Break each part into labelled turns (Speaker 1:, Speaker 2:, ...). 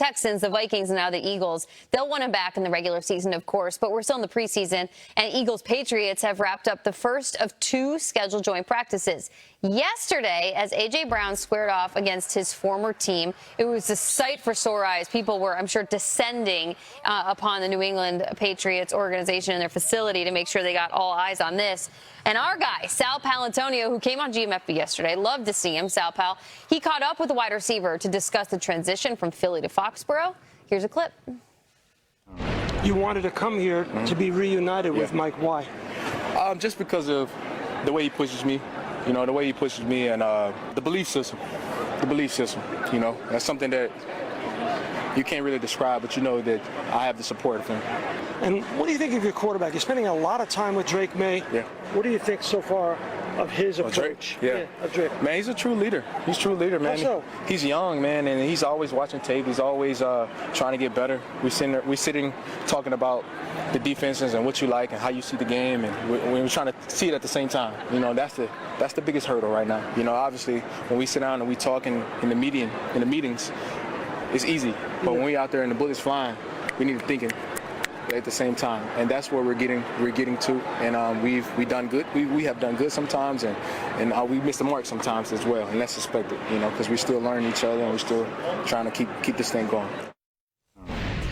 Speaker 1: Texans, the Vikings, and now the Eagles. They'll want him back in the regular season, of course, but we're still in the preseason. And Eagles-Patriots have wrapped up the first of 2 scheduled joint practices. Yesterday, as A.J. Brown squared off against his former team, it was a sight for sore eyes. People were, I'm sure, descending upon the New England Patriots organization and their facility to make sure they got all eyes on this. And our guy, Sal Paolantonio, who came on GMFB yesterday, loved to see him, Sal Pal. He caught up with the wide receiver to discuss the transition from Philly to Foxborough. Here's a clip.
Speaker 2: You wanted to come here to be reunited with Mike. Why?
Speaker 3: Just because of the way he pushes me. You know, the way he pushes me and the belief system. The belief system, you know. That's something that you can't really describe, but you know that I have the support of him.
Speaker 2: And what do you think of your quarterback? You're spending a lot of time with Drake May.
Speaker 3: Yeah.
Speaker 2: What do you think so far of his approach?
Speaker 3: Yeah,
Speaker 2: of Drake.
Speaker 3: Man, he's a true leader. He's a true leader, man.
Speaker 2: How so?
Speaker 3: He's young, man, and he's always watching tape. He's always trying to get better. We're sitting talking about the defenses and what you like and how you see the game, and we're trying to see it at the same time. You know, that's the biggest hurdle right now. You know, obviously, when we sit down and we talk in the meetings, it's easy. But when we out there and the bullets flying, we need to think at the same time, and that's where we're getting to. And we've done good. We have done good sometimes, and we miss the mark sometimes as well. And that's expected, you know, because we're still learning each other and we're still trying to keep this thing going.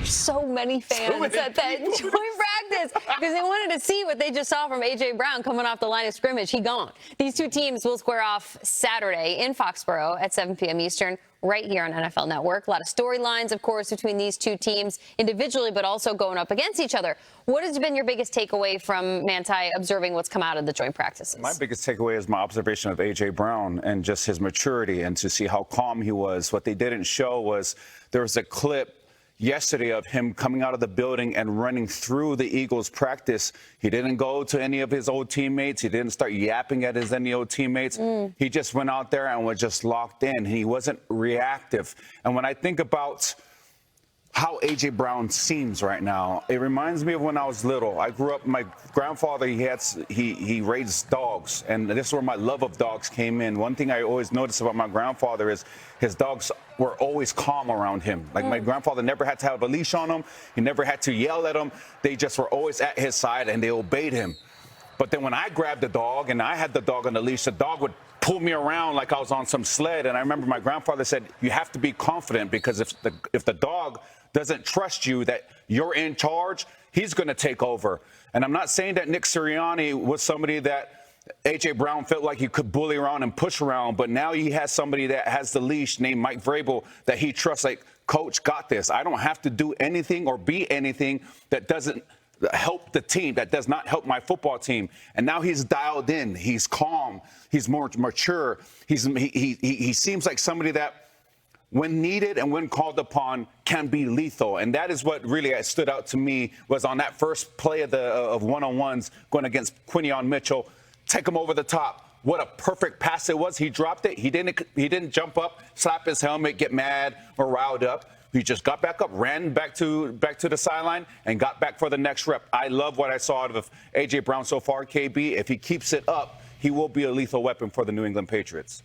Speaker 1: So many fans at that joint practice because they wanted to see what they just saw from A.J. Brown coming off the line of scrimmage. He gone. These 2 teams will square off Saturday in Foxborough at 7 p.m. Eastern right here on NFL Network. A lot of storylines, of course, between these 2 teams individually, but also going up against each other. What has been your biggest takeaway from Manti observing what's come out of the joint practices?
Speaker 4: My biggest takeaway is my observation of A.J. Brown and just his maturity and to see how calm he was. What they didn't show was there was a clip yesterday of him coming out of the building and running through the Eagles practice. He didn't go to any of his old teammates. He didn't start yapping at any old teammates. He just went out there and was just locked in. He wasn't reactive. And when I think about how A.J. Brown seems right now, it reminds me of when I was little. I grew up, my grandfather, he raised dogs, and this is where my love of dogs came in. One thing I always noticed about my grandfather is his dogs were always calm around him. Like my grandfather never had to have a leash on them. He never had to yell at them. They just were always at his side and they obeyed him. But then when I grabbed the dog and I had the dog on the leash, the dog would pull me around like I was on some sled. And I remember my grandfather said, you have to be confident because if the dog doesn't trust you that you're in charge, he's going to take over. And I'm not saying that Nick Sirianni was somebody that A.J. Brown felt like he could bully around and push around, but now he has somebody that has the leash named Mike Vrabel that he trusts, like, Coach, got this. I don't have to do anything or be anything that doesn't help the team, that does not help my football team. And now he's dialed in. He's calm. He's more mature. He seems like somebody that, when needed and when called upon, can be lethal. And that is what really stood out to me was on that first play of one-on-ones going against Quinion Mitchell. Take him over the top. What a perfect pass it was. He dropped it. He didn't jump up, slap his helmet, get mad or riled up. He just got back up, ran back to the sideline, and got back for the next rep. I love what I saw out of A.J. Brown so far, KB. If he keeps it up, he will be a lethal weapon for the New England Patriots.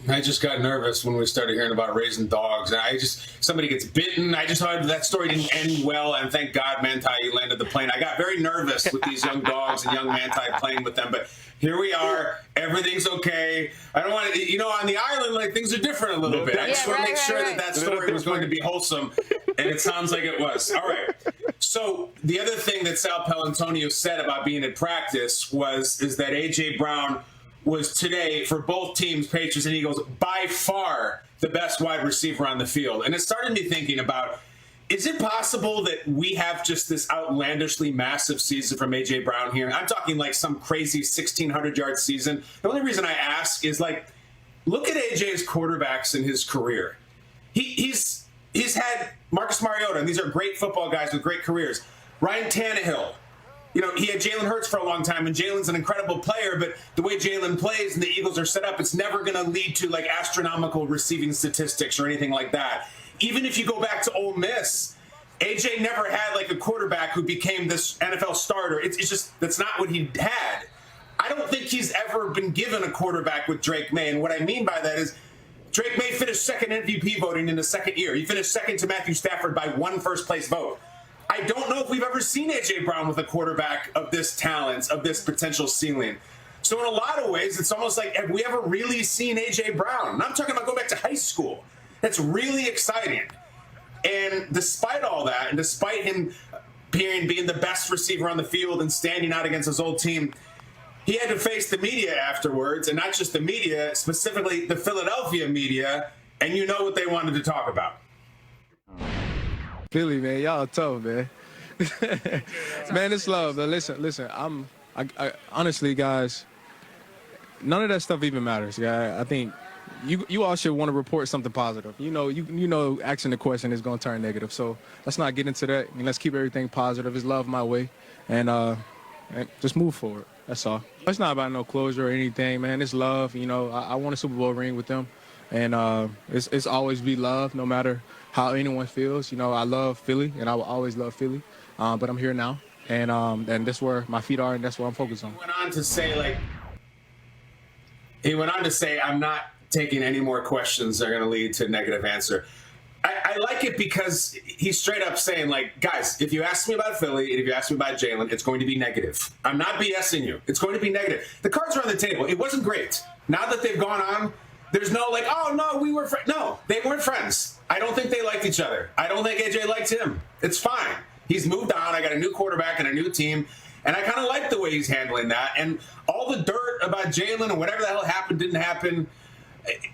Speaker 5: I just got nervous when we started hearing about raising dogs. And somebody gets bitten. I just thought that story didn't end well. And thank God, Manti, you landed the plane. I got very nervous with these young dogs and young Manti playing with them. But here we are. Everything's okay. I don't want to, on the island, like, things are different a little bit. I just want to make sure that story was going to be wholesome. And it sounds like it was. All right. So the other thing that Sal Paolantonio said about being in practice is that A.J. Brown was today, for both teams, Patriots and Eagles, by far the best wide receiver on the field. And it started me thinking about, is it possible that we have just this outlandishly massive season from A.J. Brown here? I'm talking like some crazy 1,600-yard season. The only reason I ask is, like, look at A.J.'s quarterbacks in his career. He's had Marcus Mariota, and these are great football guys with great careers. Ryan Tannehill. He had Jalen Hurts for a long time, and Jalen's an incredible player, but the way Jalen plays and the Eagles are set up, it's never going to lead to, like, astronomical receiving statistics or anything like that. Even if you go back to Ole Miss, AJ never had, like, a quarterback who became this NFL starter. It's just, that's not what he had. I don't think he's ever been given a quarterback with Drake May, and what I mean by that is Drake May finished second MVP voting in the second year. He finished second to Matthew Stafford by one first-place vote. I don't know if we've ever seen A.J. Brown with a quarterback of this talent, of this potential ceiling. So in a lot of ways, it's almost like, have we ever really seen A.J. Brown? And I'm talking about going back to high school. That's really exciting. And despite all that, and despite him being the best receiver on the field and standing out against his old team, he had to face the media afterwards, and not just the media, specifically the Philadelphia media, and you know what they wanted to talk about.
Speaker 6: Philly, man, y'all tough, man. Man, it's love. But listen. I honestly, guys, none of that stuff even matters. Yeah, I think you all should want to report something positive. You know, asking the question is going to turn negative. So let's not get into that. And let's keep everything positive. It's love my way, and just move forward. That's all. It's not about no closure or anything, man. It's love. You know, I won a Super Bowl ring with them, and it's always be love, no matter how anyone feels. You know, I love Philly, and I will always love Philly. But I'm here now, and that's where my feet are, and that's what I'm focused on.
Speaker 5: He went on to say, I'm not taking any more questions that are going to lead to a negative answer. I like it because he's straight up saying, like, guys, if you ask me about Philly and if you ask me about Jalen, it's going to be negative. I'm not BSing you. It's going to be negative. The cards are on the table. It wasn't great. Now that they've gone on, there's no like, oh, no, we were friends. No, they weren't friends. I don't think they liked each other. I don't think AJ liked him. It's fine. He's moved on. I got a new quarterback and a new team. And I kind of like the way he's handling that. And all the dirt about Jalen and whatever the hell happened, didn't happen,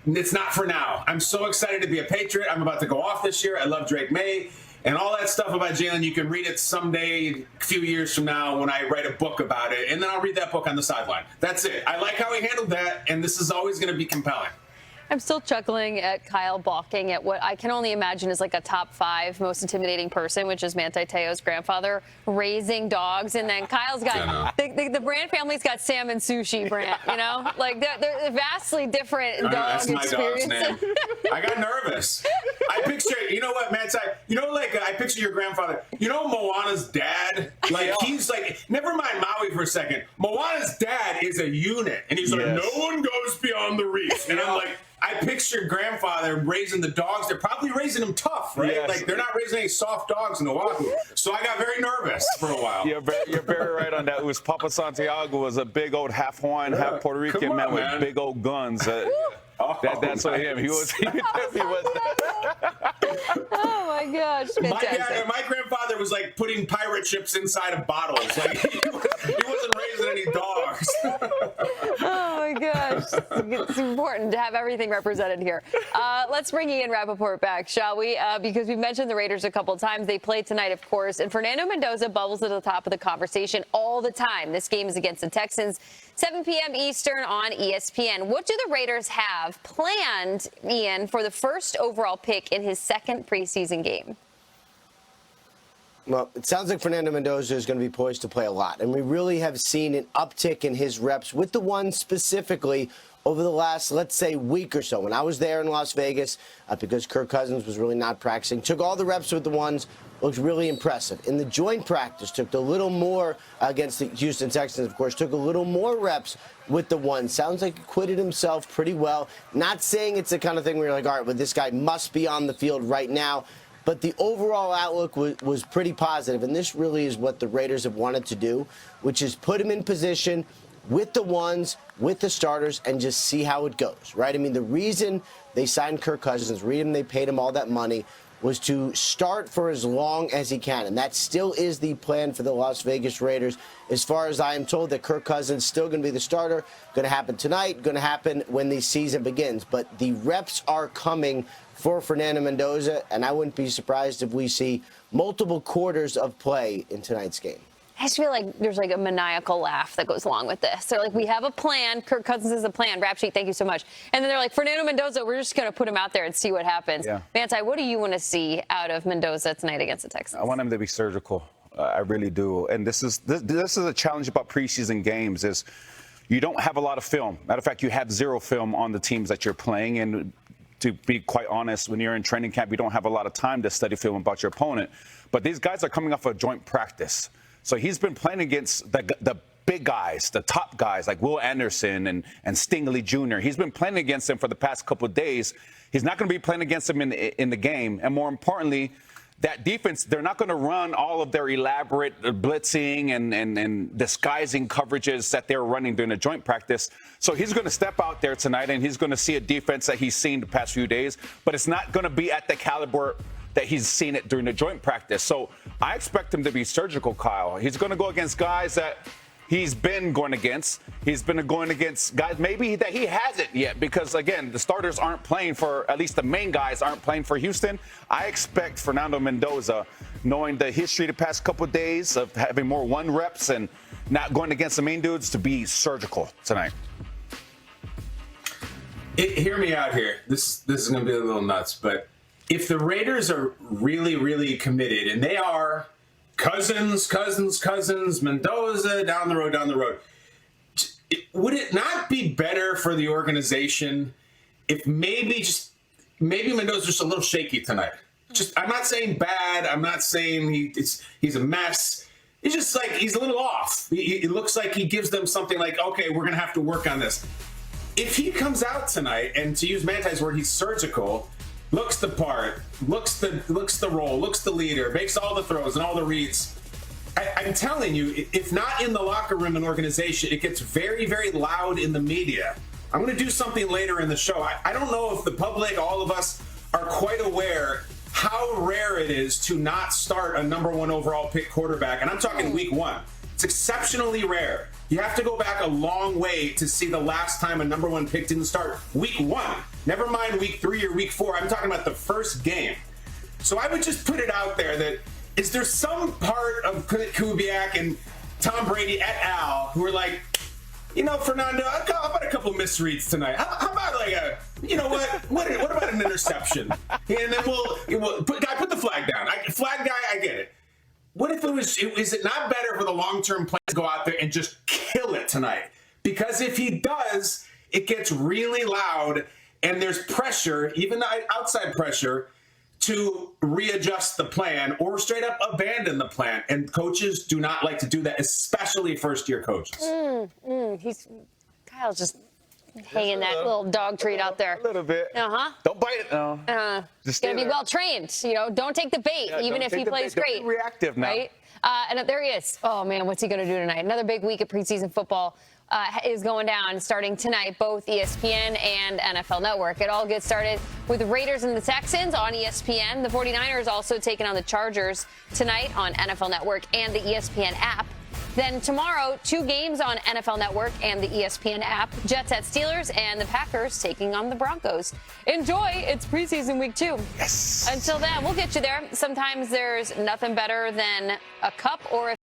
Speaker 5: it's not for now. I'm so excited to be a Patriot. I'm about to go off this year. I love Drake May. And all that stuff about Jalen, you can read it someday, a few years from now, when I write a book about it. And then I'll read that book on the sideline. That's it. I like how he handled that. And this is always going to be compelling.
Speaker 1: I'm still chuckling at Kyle balking at what I can only imagine is like a top 5 most intimidating person, which is Manti Te'o's grandfather, raising dogs. And then Kyle's got the Brandt family's got salmon sushi, Brandt, you know, like they're vastly different dog
Speaker 5: that's my
Speaker 1: experiences.
Speaker 5: dog's name. I got nervous. I picture, you know what, Manti, you know, like I picture your grandfather, you know, Moana's dad, like he's like, never mind Maui for a second. Moana's dad is a unit. And he's like, no one goes beyond the reef. And I'm like, I picture grandfather raising the dogs. They're probably raising them tough, right?
Speaker 4: Yes.
Speaker 5: Like they're not raising any soft dogs in Oahu. So I got very nervous for a while.
Speaker 4: You're very right on that. It was Papa Santiago was a big old half Hawaiian, half Puerto Rican man with big old guns. That's what him. He was.
Speaker 1: Oh my gosh!
Speaker 5: My grandfather was like putting pirate ships inside of bottles. Like he wasn't raising any dogs.
Speaker 1: Oh my gosh! It's important to have everything represented here. Let's bring Ian Rappaport back, shall we? Because we've mentioned the Raiders a couple of times. They play tonight, of course, and Fernando Mendoza bubbles at the top of the conversation all the time. This game is against the Texans, 7 p.m. Eastern on ESPN. What do the Raiders have planned, Ian, for the first overall pick in his second preseason game?
Speaker 7: Well, it sounds like Fernando Mendoza is going to be poised to play a lot. And we really have seen an uptick in his reps with the ones specifically over the last, let's say, week or so. When I was there in Las Vegas, because Kirk Cousins was really not practicing, took all the reps with the ones, looked really impressive. In the joint practice, took a little more against the Houston Texans, of course, took a little more reps with the ones. Sounds like he acquitted himself pretty well. Not saying it's the kind of thing where you're like, all right, well, this guy must be on the field right now. But the overall outlook was pretty positive, and this really is what the Raiders have wanted to do, which is put him in position with the ones, with the starters, and just see how it goes, right? I mean, the reason they signed Kirk Cousins, the reason they paid him all that money, was to start for as long as he can. And that still is the plan for the Las Vegas Raiders. As far as I am told, that Kirk Cousins still going to be the starter. Going to happen tonight, going to happen when the season begins. But the reps are coming for Fernando Mendoza, and I wouldn't be surprised if we see multiple quarters of play in tonight's game.
Speaker 1: I just feel like there's like a maniacal laugh that goes along with this. They're like, we have a plan. Kirk Cousins is a plan. Rap sheet, thank you so much. And then they're like, Fernando Mendoza, we're just going to put him out there and see what happens. Yeah. Manti, what do you want to see out of Mendoza tonight against the Texans?
Speaker 4: I want him to be surgical. I really do. And this is a challenge about preseason games is you don't have a lot of film. Matter of fact, you have zero film on the teams that you're playing. And to be quite honest, when you're in training camp, you don't have a lot of time to study film about your opponent. But these guys are coming off a joint practice. So he's been playing against the big guys, the top guys like Will Anderson and Stingley Jr. He's been playing against them for the past couple of days. He's not going to be playing against them in the game. And more importantly, that defense, they're not going to run all of their elaborate blitzing and disguising coverages that they're running during the joint practice. So he's going to step out there tonight, and he's going to see a defense that he's seen the past few days, but it's not going to be at the caliber that he's seen it during the joint practice. So I expect him to be surgical, Kyle. He's going to go against guys that he's been going against. He's been going against guys maybe that he hasn't yet because, again, the starters aren't playing for, at least the main guys aren't playing for Houston. I expect Fernando Mendoza, knowing the history the past couple of days of having more one reps and not going against the main dudes, to be surgical tonight.
Speaker 5: Hear me out here. This is going to be a little nuts, but if the Raiders are really, really committed, and they are, Cousins, Mendoza, down the road, would it not be better for the organization if maybe Mendoza's just a little shaky tonight? I'm not saying bad. I'm not saying he's a mess. It's just like he's a little off. It looks like he gives them something like, okay, we're going to have to work on this. If he comes out tonight, and to use Manti's word, he's surgical, looks the part, looks the role, looks the leader, makes all the throws and all the reads. I'm telling you, if not in the locker room and organization, it gets very, very loud in the media. I'm going to do something later in the show. I don't know if the public, all of us, are quite aware how rare it is to not start a number 1 overall pick quarterback. And I'm talking week 1. It's exceptionally rare. You have to go back a long way to see the last time a number 1 pick didn't start week 1. Never mind week 3 or week 4. I'm talking about the first game. So I would just put it out there that is there some part of Kubiak and Tom Brady et al. Who are like, Fernando, how about a couple misreads tonight? How about like what about an interception? And then we'll put the flag down. Flag guy, I get it. What if is it not better for the long-term plan to go out there and just kill it tonight? Because if he does, it gets really loud and there's pressure, even outside pressure, to readjust the plan or straight up abandon the plan. And coaches do not like to do that, especially first-year coaches.
Speaker 1: Kyle's just hanging that little dog treat out there.
Speaker 4: A little bit. Don't bite it. No.
Speaker 1: Just gonna be well trained. Don't take the bait, even if he plays great.
Speaker 4: Don't be reactive now.
Speaker 1: Right? And there he is. Oh man, what's he gonna do tonight? Another big week of preseason football is going down starting tonight, both ESPN and NFL Network. It all gets started with the Raiders and the Texans on ESPN. The 49ers also taking on the Chargers tonight on NFL Network and the ESPN app. Then tomorrow, 2 games on NFL Network and the ESPN app. Jets at Steelers and the Packers taking on the Broncos. Enjoy. It's preseason week 2.
Speaker 4: Yes.
Speaker 1: Until then, we'll get you there. Sometimes there's nothing better than a cup or a